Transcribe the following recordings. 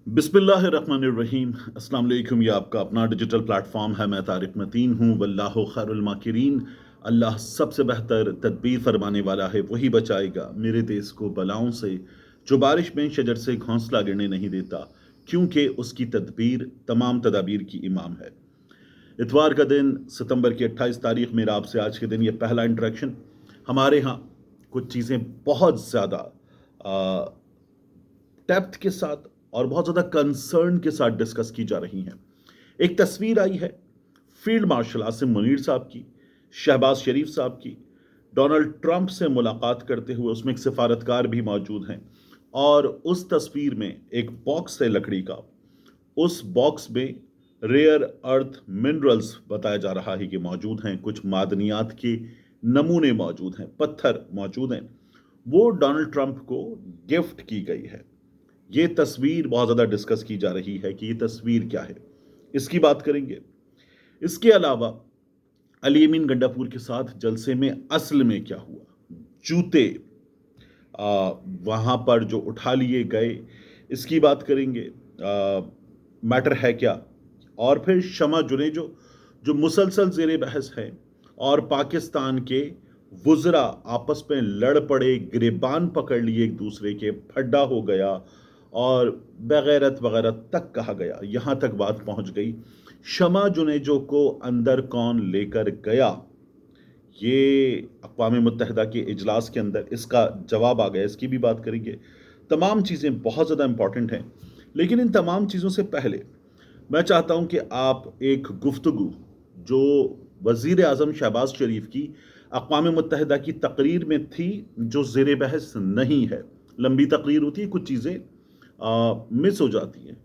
बिस्मिल्लाहिर्रहमानिर्रहीम। अस्सलाम वालेकुम। ये आपका अपना डिजिटल प्लेटफॉर्म है। मैं तारिक मतीन हूँ। वल्लाहु खैरुल माकिरीन। अल्लाह सबसे बेहतर तदबीर फरमाने वाला है, वही बचाएगा मेरे देश को बलाओं से। जो बारिश में शजर से घोंसला गिरने नहीं देता, क्योंकि उसकी तदबीर तमाम तदाबीर की इमाम है। इतवार का दिन, सितंबर की 28 तारीख, मेरा आपसे आज के दिन ये पहला इंटरेक्शन। हमारे यहाँ कुछ चीज़ें बहुत ज़्यादा डेप्थ के साथ और बहुत ज़्यादा कंसर्न के साथ डिस्कस की जा रही हैं। एक तस्वीर आई है फील्ड मार्शल आसिम मुनीर साहब की, शहबाज शरीफ साहब की, डोनाल्ड ट्रंप से मुलाकात करते हुए। उसमें एक सिफारतकार भी मौजूद हैं और उस तस्वीर में एक बॉक्स है लकड़ी का। उस बॉक्स में रेयर अर्थ मिनरल्स बताया जा रहा है कि मौजूद हैं, कुछ मादनियात के नमूने मौजूद हैं, पत्थर मौजूद हैं। वो डोनाल्ड ट्रंप को गिफ्ट की गई है। ये तस्वीर बहुत ज़्यादा डिस्कस की जा रही है कि ये तस्वीर क्या है, इसकी बात करेंगे। इसके अलावा अली अमीन गंडापुर के साथ जलसे में असल में क्या हुआ, जूते वहाँ पर जो उठा लिए गए, इसकी बात करेंगे। मैटर है क्या। और फिर शमा जुनेजो जो मुसलसल ज़ेरे बहस है और पाकिस्तान के वुज़रा आपस में लड़ पड़े, गिरेबान पकड़ लिए एक दूसरे के, फड्डा हो गया और बेगैरत वगैरह तक कहा गया। यहाँ तक बात पहुँच गई। शमा जुनेजो को अंदर कौन लेकर गया, ये अक़वाम मुत्तहिदा के इजलास के अंदर इसका जवाब आ गया, इसकी भी बात करेंगे। तमाम चीज़ें बहुत ज़्यादा इम्पॉर्टेंट हैं, लेकिन इन तमाम चीज़ों से पहले मैं चाहता हूँ कि आप एक गुफ्तगू जो वज़ीर आज़म शहबाज शरीफ की अक़वाम मुत्तहिदा की तकरीर में थी, जो ज़ेर बहस नहीं है, लंबी तकरीर होती है, कुछ चीज़ें मिस हो जाती हैं,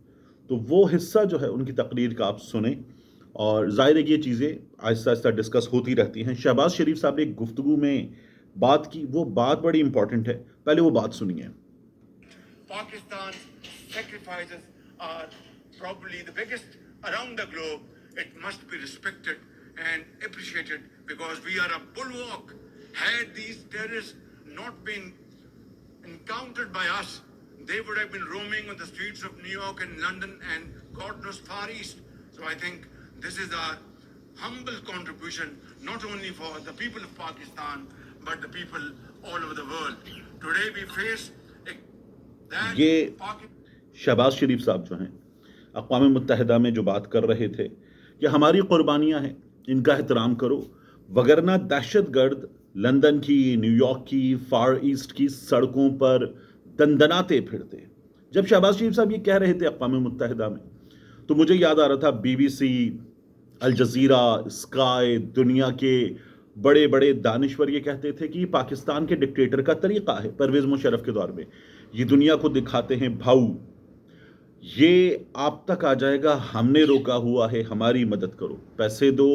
तो वो हिस्सा जो है उनकी तकरीर का आप सुने। और ज़ाहिर है कि ये चीज़ें आहिस्ता आहिस्ता डिस्कस होती रहती हैं। शहबाज शरीफ साहब ने एक गुफ्तगू में बात की, वो बात बड़ी इंपॉर्टेंट है, पहले वो बात सुनिए। Pakistan's sacrifices are probably the biggest around the globe. It must be respected and appreciated because we are a bulwark. Had these terrorists not been encountered by us, they would have been roaming on the streets of New York and London and God knows Far East. So I think this is our humble contribution, not only for the people of Pakistan, but the people all over the world. Today we face ये शहबाज शरीफ साहब जो हैं अक़वाम मुत्तहिदा में जो बात कर रहे थे कि हमारी क़ुरबानियाँ हैं, इनका एहतराम करो, वगरना दहशतगर्द लंदन की, न्यूयॉर्क की, फार ईस्ट की सड़कों पर दंदनाते फिरते। जब शहबाज शरीफ साहब ये कह रहे थे अक़वाम मुत्तहिदा में, तो मुझे याद आ रहा था BBC, अल जज़ीरा, स्काई, दुनिया के बड़े बड़े दानिश्वर ये कहते थे कि पाकिस्तान के डिक्टेटर का तरीक़ा है। परवेज़ मुशर्रफ के दौर में ये दुनिया को दिखाते हैं भाऊ, ये आप तक आ जाएगा, हमने रोका हुआ है, हमारी मदद करो, पैसे दो,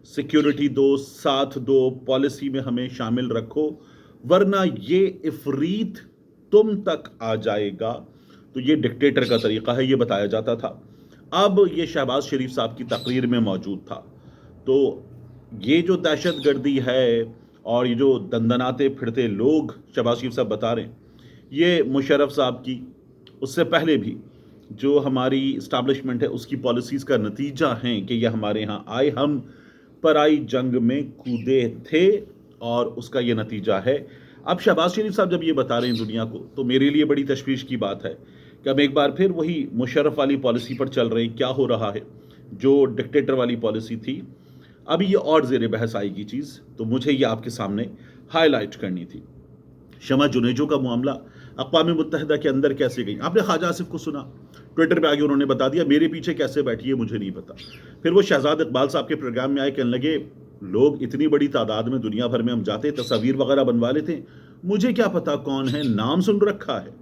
सिक्योरिटी दो, साथ दो, पॉलिसी में हमें शामिल रखो, वरना ये इफरीत तुम तक आ जाएगा। तो ये डिक्टेटर का तरीक़ा है, ये बताया जाता था। अब ये शहबाज शरीफ साहब की तकरीर में मौजूद था। तो ये जो दहशत गर्दी है और ये जो दंदनाते फिरते लोग शहबाज शरीफ साहब बता रहे हैं, ये मुशर्रफ साहब की, उससे पहले भी जो हमारी इस्टेब्लिशमेंट है उसकी पॉलिसीज़ का नतीजा हैं कि ये हमारे यहाँ आए, हम पराई जंग में कूदे थे और उसका ये नतीजा है। अब शहबाज शरीफ साहब जब ये बता रहे हैं दुनिया को, तो मेरे लिए बड़ी तशवीश की बात है कि हम एक बार फिर वही मुशर्रफ वाली पॉलिसी पर चल रहे हैं। क्या हो रहा है, जो डिक्टेटर वाली पॉलिसी थी, अभी ये और ज़ेर बहस आएगी चीज़, तो मुझे ये आपके सामने हाईलाइट करनी थी। शमा जुनेजो का मामला अक़वाम मुत्तहिदा के अंदर कैसे गई। आपने ख्वाजा आसिफ को सुना, ट्विटर पे आगे उन्होंने बता दिया, मेरे पीछे कैसे बैठी है मुझे नहीं पता। फिर वो शहजाद इकबाल साहब के प्रोग्राम में आए, कहने लगे लोग इतनी बड़ी तादाद में दुनिया भर में हम जाते, तस्वीर वगैरह बनवा लेते, मुझे क्या पता कौन है, नाम सुन रखा है,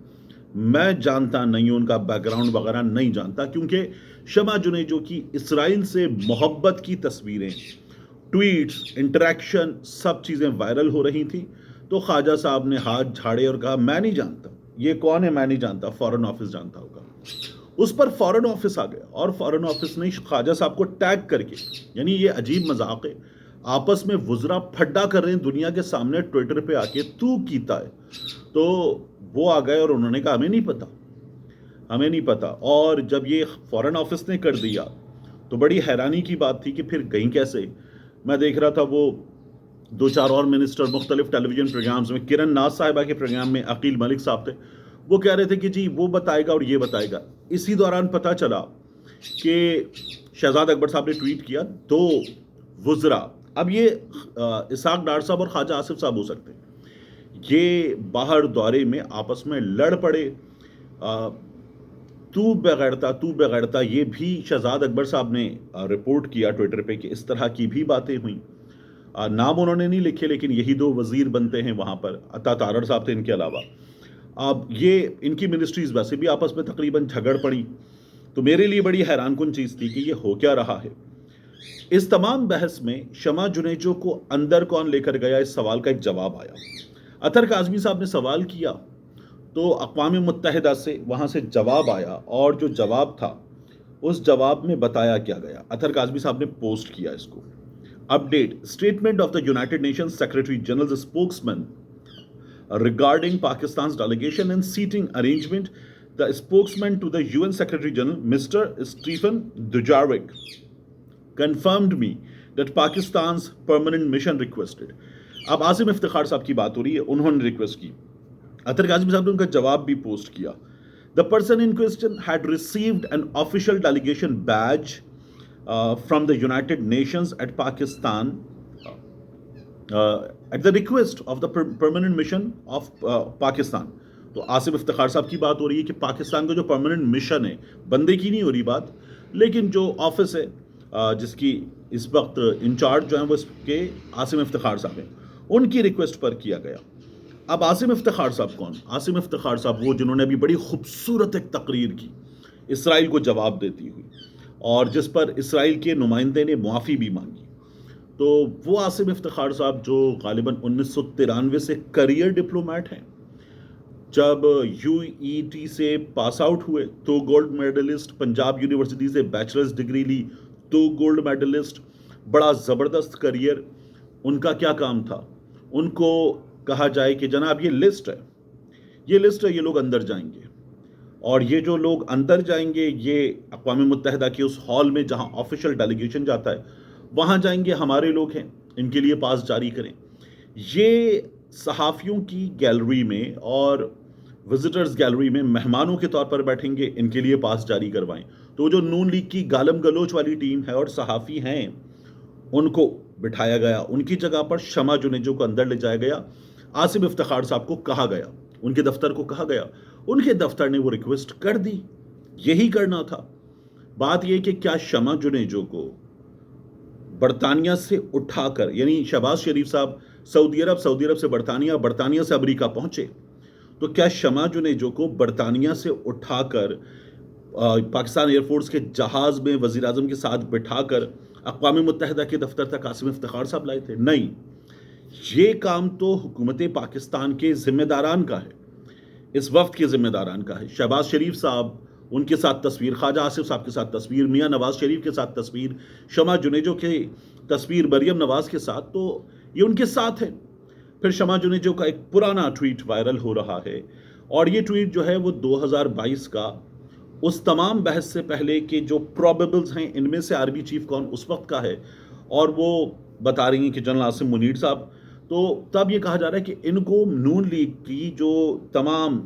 मैं जानता नहीं हूँ, उनका बैकग्राउंड वगैरह नहीं जानता। क्योंकि शमा जुनेजो की इसराइल से मोहब्बत की तस्वीरें, ट्वीट्स, इंटरेक्शन, सब चीज़ें वायरल हो रही थी। तो ख्वाजा साहब ने हाथ झाड़े और कहा मैं नहीं जानता, ये कौन है, मैं नहीं जानता, फॉरेन ऑफिस जानता होगा। उस पर फॉरेन ऑफिस आ गया और फॉरेन ऑफिस ने ख्वाजा साहब को टैग करके, यानी ये अजीब मजाक है, आपस में वुज़रा फड्डा कर रहे हैं दुनिया के सामने, ट्विटर पे आके तू कीता है, तो वो आ गए और उन्होंने कहा हमें नहीं पता। हमें नहीं पता। और जब ये फॉरेन ऑफिस ने कर दिया तो बड़ी हैरानी की बात थी कि फिर गई कैसे। मैं देख रहा था वो दो चार और मिनिस्टर मुख्तलिफ टेलीविजन प्रोग्राम्स में, किरण नाज साहिबा के प्रोग्राम में अकील मलिक साहब थे, वो कह रहे थे कि जी वो बताएगा और ये बताएगा। इसी दौरान पता चला कि शहजाद अकबर साहब ने ट्वीट किया, दो वुज़रा, अब ये इसाक डार साहब और ख्वाजा आसिफ साहब हो सकते हैं, ये बाहर दौरे में आपस में लड़ पड़े। तू बेगैरता, ये भी शहजाद अकबर साहब ने रिपोर्ट किया ट्विटर पे कि इस तरह की भी बातें हुई। नाम उन्होंने नहीं लिखे, लेकिन यही दो वजीर बनते हैं वहाँ पर, अता तारड़ साहब थे इनके अलावा। अब ये इनकी मिनिस्ट्रीज वैसे भी आपस में तकरीबन झगड़ पड़ी। तो मेरे लिए बड़ी हैरान कुन चीज़ थी कि ये हो क्या रहा है। इस तमाम बहस में शमा जुनेजो को अंदर कौन लेकर गया, इस सवाल का एक जवाब आया। अतर काज़मी साहब ने सवाल किया तो अक़वाम मुत्तहिदा से वहाँ से जवाब आया, और जो जवाब था उस जवाब में बताया क्या गया। अतर काज़मी साहब ने पोस्ट किया इसको। Update, statement of the United Nations secretary general spokesman regarding Pakistan's delegation and seating arrangement. The spokesman to the UN Secretary General, Mr. Stephen Dujarric, confirmed me that Pakistan's permanent mission requested. अब आसिम इफ्तिखार साहब की बात हो रही है, उन्होंने request की, अतर काज़मी साहब ने उनका जवाब भी पोस्ट किया। The person in question had received an official delegation badge from the United Nations at Pakistan at the request of the permanent mission of Pakistan. तो आसिफ इफ्तिखार साहब की बात हो रही है कि पाकिस्तान का जो परमानेंट मिशन है, बंदे की नहीं हो रही बात, लेकिन जो ऑफिस है जिसकी इस वक्त इंचार्ज जो है वो इसके आसिम इफ्तिखार साहब हैं, उनकी रिक्वेस्ट पर किया गया। अब आसिम इफ्तिखार साहब कौन? आसिम इफ्तिखार साहब वो जिन्होंने अभी बड़ी खूबसूरत एक तकरीर की इसराइल को जवाब देती हुई, और जिस पर इसराइल के नुमाइंदे ने मुआफ़ी भी मांगी। तो वो आसिम इफ्तिखार साहब जो गालिबन 1993 से करियर डिप्लोमेट हैं, जब यूईटी से पास आउट हुए तो गोल्ड मेडलिस्ट, पंजाब यूनिवर्सिटी से बैचलर्स डिग्री ली तो गोल्ड मेडलिस्ट, बड़ा ज़बरदस्त करियर। उनका क्या काम था? उनको कहा जाए कि जनाब ये लिस्ट है, ये लोग अंदर जाएंगे, और ये जो लोग अंदर जाएंगे ये अक़वाम मुत्तहिदा के उस हॉल में जहाँ ऑफिशियल डेलीगेशन जाता है वहाँ जाएंगे, हमारे लोग हैं, इनके लिए पास जारी करें। ये सहाफ़ियों की गैलरी में और विजिटर्स गैलरी में मेहमानों के तौर पर बैठेंगे, इनके लिए पास जारी करवाएं। तो जो नून लीग की गालम गलोच वाली टीम है और सहाफ़ी हैं, उनको बिठाया गया, उनकी जगह पर शमा जुनेजो को अंदर ले जाया गया। आसिम इफ्तिखार साहब को कहा गया, उनके दफ्तर को कहा गया, उनके दफ्तर ने वो रिक्वेस्ट कर दी। यही करना था। बात यह कि क्या शमा जुनेजो को बरतानिया से उठाकर, यानी शहबाज शरीफ साहब सऊदी अरब से बरतानिया से अमेरिका पहुंचे, तो क्या शमा जुनेजो को बरतानिया से उठाकर पाकिस्तान एयरफोर्स के जहाज़ में वज़ीर आज़म के साथ बिठाकर अक़वाम मुत्तहिदा के दफ्तर तक आसिम इफ्तिखार साहब लाए थे? नहीं, ये काम तो हुकूमत पाकिस्तान के ज़िम्मेदारान का है, इस वक्त के ज़िम्मेदारान का है। शहबाज शरीफ साहब, उनके साथ तस्वीर, ख्वाजा आसिफ साहब के साथ तस्वीर, मियाँ नवाज़ शरीफ के साथ तस्वीर, शमा जुनेजो की तस्वीर मरियम नवाज़ के साथ, तो ये उनके साथ है। फिर शमा जुनेजो का एक पुराना ट्वीट वायरल हो रहा है, और ये ट्वीट जो है वो 2022 का, उस तमाम बहस से पहले के जो प्रोबेबल्स हैं इनमें से आर्मी चीफ कौन उस वक्त का है, और वो बता रही हैं कि जनरल आसिम मुनीर साहब। तो तब ये कहा जा रहा है कि इनको नून लीग की जो तमाम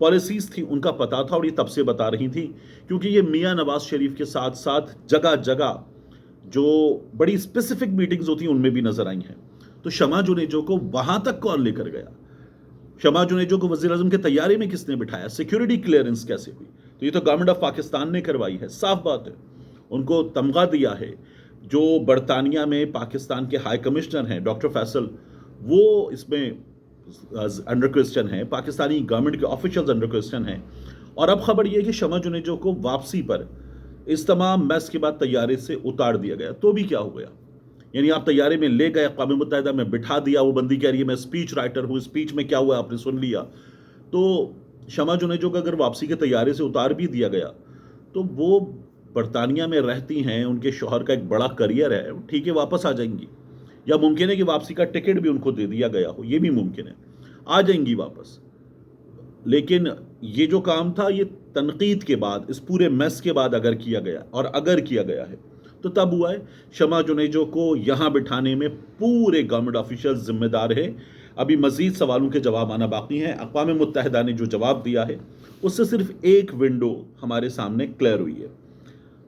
पॉलिसीज़ थी उनका पता था, और ये तब से बता रही थी, क्योंकि ये मियाँ नवाज़ शरीफ के साथ साथ जगह जगह जो बड़ी स्पेसिफिक मीटिंग्स होती हैं उनमें भी नजर आई हैं। तो शमा जुनेजो को वहाँ तक कौन लेकर गया? शमा जुनेजो को वज़ीर आज़म के तैयारी में किसने बिठाया? सिक्योरिटी क्लियरेंस कैसे हुई? तो ये तो गवर्नमेंट ऑफ पाकिस्तान ने करवाई है, साफ बात है। उनको तमगा दिया है। जो बरतानिया में पाकिस्तान के हाई कमिश्नर हैं डॉक्टर फैसल, वो इसमें अंडर क्वेश्चन है, पाकिस्तानी गवर्नमेंट के ऑफिशियल्स अंडर क्वेश्चन हैं। और अब खबर यह है कि शमा जुनेजो को वापसी पर इस तमाम मैस के बाद तैयारे से उतार दिया गया। तो भी क्या हो गया? यानी आप तैयारे में ले गए, अक़वाम मुत्तहिदा में बिठा दिया, वो बंदी कह रही है मैं स्पीच राइटर हूँ, स्पीच में क्या हुआ आपने सुन लिया। तो शमा जुनेजो को अगर वापसी के तैयारे से उतार भी दिया गया तो वो बरतानिया में रहती हैं, उनके शौहर का एक बड़ा करियर है, ठीक है वापस आ जाएंगी, या मुमकिन है कि वापसी का टिकट भी उनको दे दिया गया हो, ये भी मुमकिन है, आ जाएंगी वापस। لیکن یہ جو کام تھا یہ تنقید کے بعد، اس پورے میس کے بعد اگر کیا گیا، اور اگر کیا گیا ہے تو تب ہوا ہے. شمع جنیجو کو یہاں بٹھانے میں پورے گورنمنٹ آفیشل ذمہ دار ہے. ابھی مزید سوالوں کے جواب آنا باقی ہیں. اقوام متحدہ نے جو جواب دیا ہے اس سے صرف ایک ونڈو ہمارے سامنے کلیئر ہوئی ہے.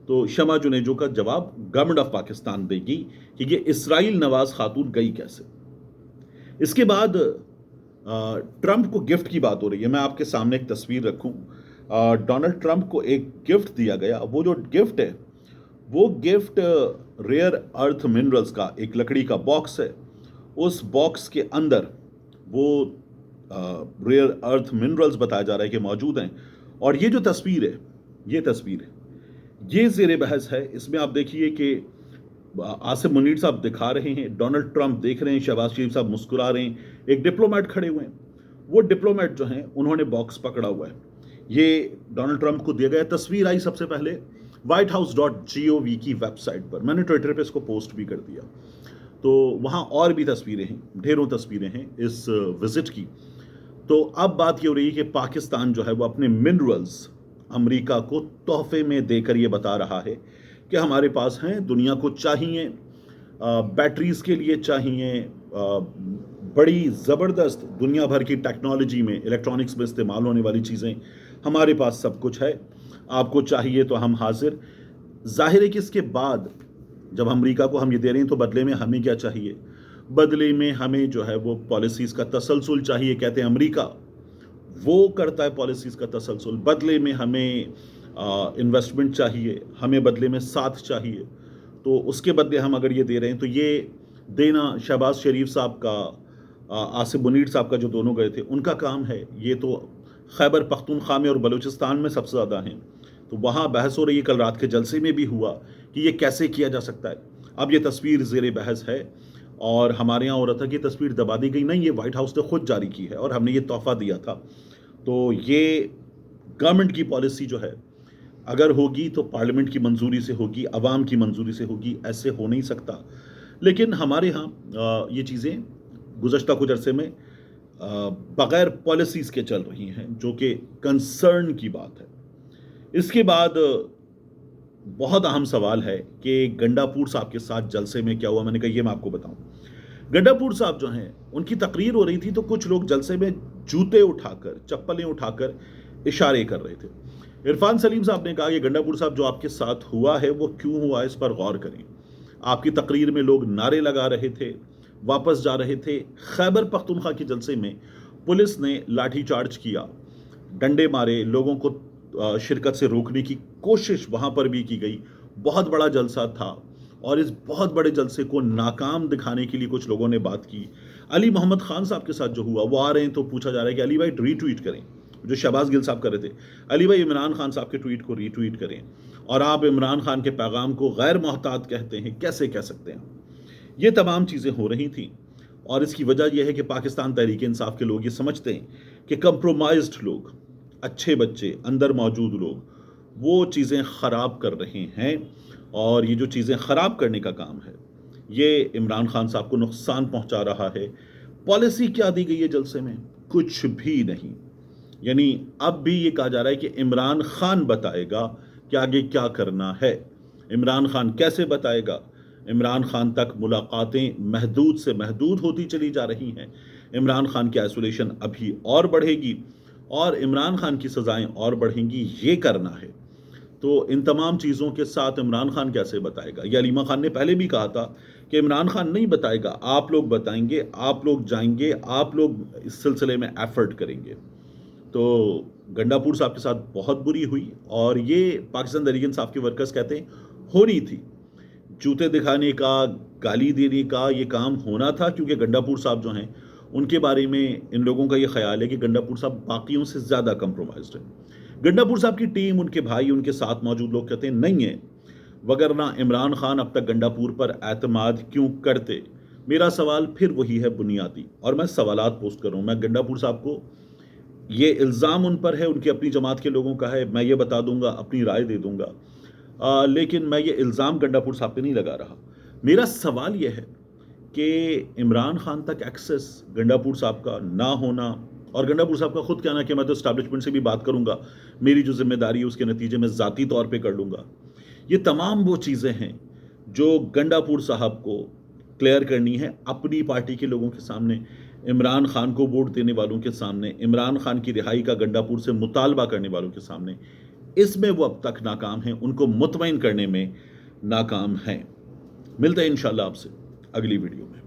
تو شمع جنیجو کا جواب گورنمنٹ آف پاکستان دے گی کہ یہ اسرائیل نواز خاتون گئی کیسے. اس کے بعد ٹرمپ کو گفٹ کی بات ہو رہی ہے. میں آپ کے سامنے ایک تصویر رکھوں. ڈونلڈ ٹرمپ کو ایک گفٹ دیا گیا. وہ جو گفٹ ہے وہ گفٹ ریئر ارتھ منرلز کا ایک لکڑی کا باکس ہے. اس باکس کے اندر وہ ریئر ارتھ منرلز بتایا جا رہا ہے کہ موجود ہیں. اور یہ جو تصویر ہے یہ زیر بحث ہے. اس میں آپ دیکھیے کہ آصف منیر صاحب دکھا رہے ہیں، ڈونلڈ ٹرمپ دیکھ رہے ہیں، شہباز شریف صاحب مسکرا رہے ہیں، ایک ڈپلومیٹ کھڑے ہوئے ہیں. وہ ڈپلومیٹ جو ہیں انہوں نے باکس پکڑا ہوا ہے. یہ ڈونلڈ ٹرمپ کو دیا گیا. تصویر آئی سب سے پہلے whitehouse.gov کی ویب سائٹ پر. میں نے ٹویٹر پہ اس کو پوسٹ بھی کر دیا. تو وہاں اور بھی تصویریں ہیں، ڈھیروں تصویریں ہیں اس وزٹ کی. تو اب بات یہ ہو رہی ہے کہ پاکستان جو ہے وہ اپنے منرلز امریکہ کو تحفے میں دے کر یہ بتا رہا ہے کہ ہمارے پاس ہیں، دنیا کو چاہیے، بیٹریز کے لیے چاہیے، بڑی زبردست دنیا بھر کی ٹیکنالوجی میں، الیکٹرانکس میں استعمال ہونے والی چیزیں ہمارے پاس سب کچھ ہے، آپ کو چاہیے تو ہم حاضر. ظاہر ہے کہ اس کے بعد جب امریکہ کو ہم یہ دے رہے ہیں تو بدلے میں ہمیں کیا چاہیے؟ بدلے میں ہمیں جو ہے وہ پالیسیز کا تسلسل چاہیے. کہتے ہیں امریکہ وہ کرتا ہے پالیسیز کا تسلسل. بدلے میں ہمیں انویسٹمنٹ چاہیے، ہمیں بدلے میں ساتھ چاہیے. تو اس کے بدلے ہم اگر یہ دے رہے ہیں تو یہ دینا شہباز شریف صاحب کا، آصف منیر صاحب کا جو دونوں گئے تھے ان کا کام ہے. یہ تو خیبر پختونخوا میں اور بلوچستان میں سب سے زیادہ ہیں. تو وہاں بحث ہو رہی ہے. کل رات کے جلسے میں بھی ہوا کہ یہ کیسے کیا جا سکتا ہے. اب یہ تصویر زیر بحث ہے اور ہمارے یہاں ہو رہا تھا کہ تصویر دبا دی گئی. نہیں، یہ وائٹ ہاؤس نے خود جاری کی ہے اور ہم نے یہ تحفہ دیا تھا. تو یہ گورنمنٹ کی پالیسی جو ہے اگر ہوگی تو پارلیمنٹ کی منظوری سے ہوگی، عوام کی منظوری سے ہوگی. ایسے ہو نہیں سکتا. لیکن ہمارے ہاں یہ چیزیں گزشتہ کچھ عرصے میں بغیر پالیسیز کے چل رہی ہیں، جو کہ کنسرن کی بات ہے. اس کے بعد بہت اہم سوال ہے کہ گنڈا پور صاحب کے ساتھ جلسے میں کیا ہوا. میں نے کہا یہ میں آپ کو بتاؤں. گنڈا پور صاحب جو ہیں ان کی تقریر ہو رہی تھی تو کچھ لوگ جلسے میں جوتے اٹھا کر، چپلیں اٹھا کر اشارے کر رہے تھے. عرفان سلیم صاحب نے کہا کہ گنڈا پور صاحب جو آپ کے ساتھ ہوا ہے وہ کیوں ہوا ہے اس پر غور کریں. آپ کی تقریر میں لوگ نعرے لگا رہے تھے، واپس جا رہے تھے. خیبر پختونخوا کے جلسے میں پولیس نے لاٹھی چارج کیا، ڈنڈے مارے، لوگوں کو شرکت سے روکنے کی کوشش وہاں پر بھی کی گئی. بہت بڑا جلسہ تھا اور اس بہت بڑے جلسے کو ناکام دکھانے کے لیے کچھ لوگوں نے بات کی. علی محمد خان صاحب کے ساتھ جو ہوا وہ آ رہے ہیں تو پوچھا جا رہا ہے کہ علی بھائی ری ٹویٹ کریں. جو شہباز گل صاحب کر رہے تھے، علی بھائی عمران خان صاحب کے ٹویٹ کو ری ٹویٹ کریں، اور آپ عمران خان کے پیغام کو غیر محتاط کہتے ہیں، کیسے کہہ سکتے ہیں؟ یہ تمام چیزیں ہو رہی تھیں. اور اس کی وجہ یہ ہے کہ پاکستان تحریک انصاف کے لوگ یہ سمجھتے ہیں کہ کمپرومائزڈ لوگ، اچھے بچے، اندر موجود لوگ وہ چیزیں خراب کر رہے ہیں. اور یہ جو چیزیں خراب کرنے کا کام ہے یہ عمران خان صاحب کو نقصان پہنچا رہا ہے. پالیسی کیا دی گئی ہے جلسے میں؟ کچھ بھی نہیں. یعنی اب بھی یہ کہا جا رہا ہے کہ عمران خان بتائے گا کہ آگے کیا کرنا ہے. عمران خان کیسے بتائے گا؟ عمران خان تک ملاقاتیں محدود سے محدود ہوتی چلی جا رہی ہیں. عمران خان کی آئسولیشن ابھی اور بڑھے گی اور عمران خان کی سزائیں اور بڑھیں گی. یہ کرنا ہے. تو ان تمام چیزوں کے ساتھ عمران خان کیسے بتائے گا؟ یہ علیمہ خان نے پہلے بھی کہا تھا کہ عمران خان نہیں بتائے گا، آپ لوگ بتائیں گے، آپ لوگ جائیں گے، آپ لوگ اس سلسلے میں ایفرٹ کریں گے. تو گنڈا پور صاحب کے ساتھ بہت بری ہوئی اور یہ پاکستان تحریک انصاف کے ورکرز کہتے ہیں ہو رہی تھی. جوتے دکھانے کا، گالی دینے کا یہ کام ہونا تھا کیونکہ گنڈا پور صاحب جو ہیں ان کے بارے میں ان لوگوں کا یہ خیال ہے کہ گنڈا پور صاحب باقیوں سے زیادہ کمپرومائزڈ ہیں. گنڈا پور صاحب کی ٹیم، ان کے بھائی، ان کے ساتھ موجود لوگ کہتے ہیں نہیں ہے، وگرنہ عمران خان اب تک گنڈا پور پر اعتماد کیوں کرتے. میرا سوال پھر وہی ہے بنیادی، اور میں سوالات پوسٹ کر رہا ہوں. میں گنڈا پور صاحب کو، یہ الزام ان پر ہے، ان کی اپنی جماعت کے لوگوں کا ہے، میں یہ بتا دوں گا، اپنی رائے دے دوں گا، لیکن میں یہ الزام گنڈا پور صاحب پہ نہیں لگا رہا. میرا سوال یہ ہے کہ عمران خان تک ایکسس گنڈا پور صاحب کا نہ ہونا اور گنڈا پور صاحب کا خود کہنا کہ میں تو اسٹیبلشمنٹ سے بھی بات کروں گا, میری جو ذمہ داری ہے اس کے نتیجے میں ذاتی طور پہ کر لوں گا. یہ تمام وہ چیزیں ہیں جو گنڈا پور صاحب کو کلیئر کرنی ہے اپنی پارٹی کے لوگوں کے سامنے, عمران خان کو ووٹ دینے والوں کے سامنے, عمران خان کی رہائی کا گنڈا پور سے مطالبہ کرنے والوں کے سامنے. اس میں وہ اب تک ناکام ہیں, ان کو مطمئن کرنے میں ناکام ہیں. ملتے ہیں انشاءاللہ آپ سے اگلی ویڈیو میں.